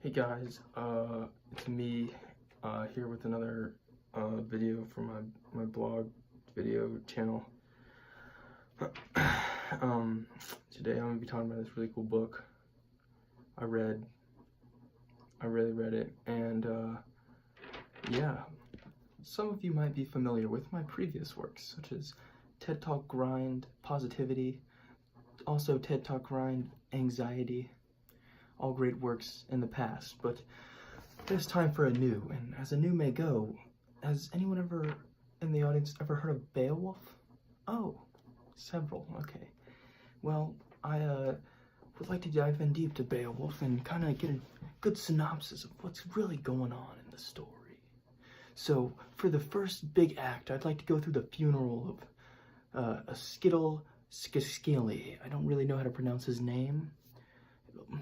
Hey guys, it's me here with another video from my blog video channel. Today I'm gonna be talking about this really cool book I really read it, and yeah, some of you might be familiar with my previous works, such as TED Talk Grind Positivity, also TED Talk Grind Anxiety. All great works in the past, but there's time for a new, and as a new may go, has anyone ever in the audience ever heard of Beowulf? Oh, several, okay. Well, I would like to dive in deep to Beowulf and kind of get a good synopsis of what's really going on in the story. So, for the first big act, I'd like to go through the funeral of Ascidal Scaly. I don't really know how to pronounce his name.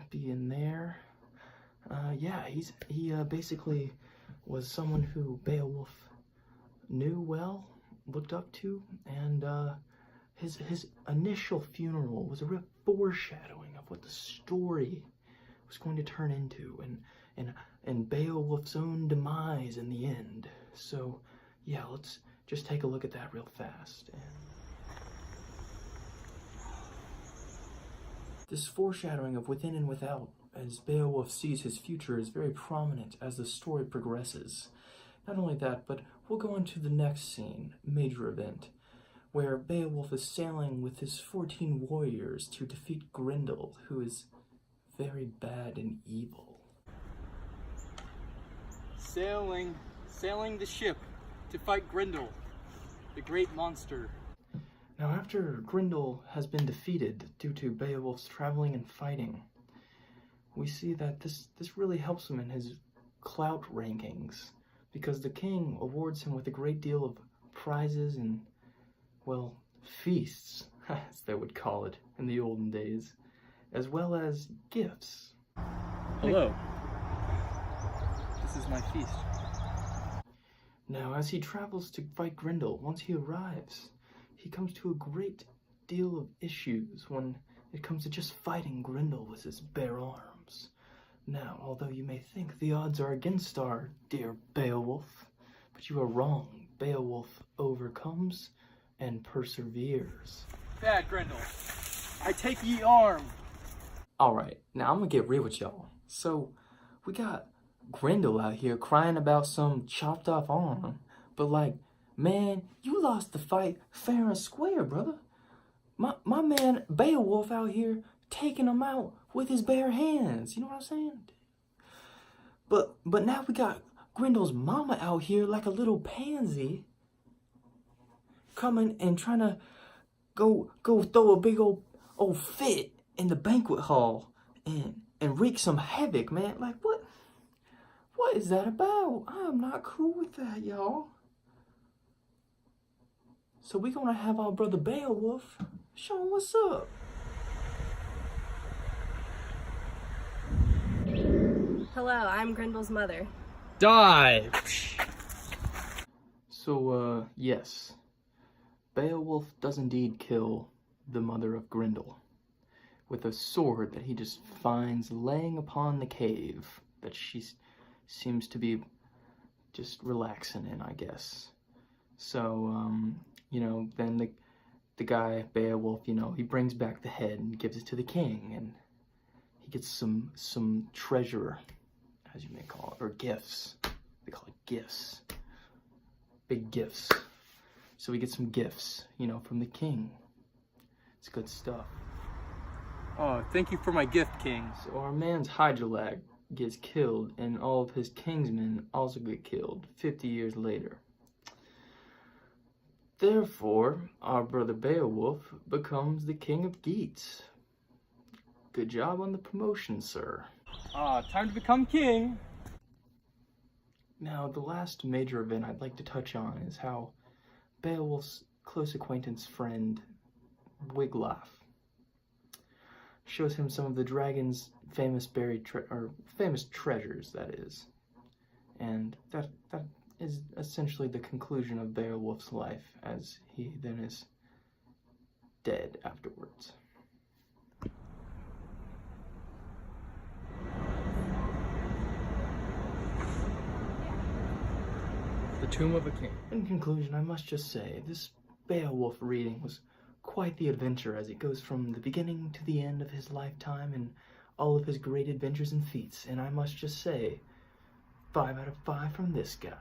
Be in there. Yeah, he basically was someone who Beowulf knew well, looked up to, and his initial funeral was a real foreshadowing of what the story was going to turn into, and Beowulf's own demise in the end. So yeah, let's just take a look at that real fast. This foreshadowing of within and without, as Beowulf sees his future, is very prominent as the story progresses. Not only that, but we'll go on to the next scene, major event, where Beowulf is sailing with his 14 warriors to defeat Grendel, who is very bad and evil. Sailing the ship to fight Grendel, the great monster. Now, after Grendel has been defeated due to Beowulf's traveling and fighting, we see that this really helps him in his clout rankings, because the king awards him with a great deal of prizes and, well, feasts, as they would call it in the olden days, as well as gifts. Hello. This is my feast. Now, as he travels to fight Grendel, once he arrives, he comes to a great deal of issues when it comes to just fighting Grendel with his bare arms. Now, although you may think the odds are against our dear Beowulf, but you are wrong. Beowulf overcomes and perseveres. Bad Grendel, I take ye arm. Alright, now I'm gonna get real with y'all. So, we got Grendel out here crying about some chopped off arm, but like, man, you lost the fight fair and square, brother. My man Beowulf out here taking him out with his bare hands. You know what I'm saying? But now we got Grendel's mama out here like a little pansy, coming and trying to go throw a big old fit in the banquet hall and wreak some havoc, man. Like, what is that about? I'm not cool with that, y'all. So we're gonna have our brother Beowulf show him what's up. Hello, I'm Grendel's mother. Die! So, yes. Beowulf does indeed kill the mother of Grendel with a sword that he just finds laying upon the cave that she seems to be just relaxing in, I guess. So, you know, then the guy, Beowulf, you know, he brings back the head and gives it to the king, and he gets some treasure, as you may call it, or gifts. They call it gifts. Big gifts. So we get some gifts, you know, from the king. It's good stuff. Oh, thank you for my gift, king. So our man's Hygelak gets killed, and all of his kingsmen also get killed 50 years later. Therefore, our brother Beowulf becomes the king of Geats. Good job on the promotion, sir. Time to become king. Now, the last major event I'd like to touch on is how Beowulf's close acquaintance friend, Wiglaf, shows him some of the dragon's famous famous treasures, that is. And that is essentially the conclusion of Beowulf's life, as he then is dead afterwards. The Tomb of a King. In conclusion, I must just say, this Beowulf reading was quite the adventure as it goes from the beginning to the end of his lifetime and all of his great adventures and feats, and I must just say, 5 out of 5 from this guy.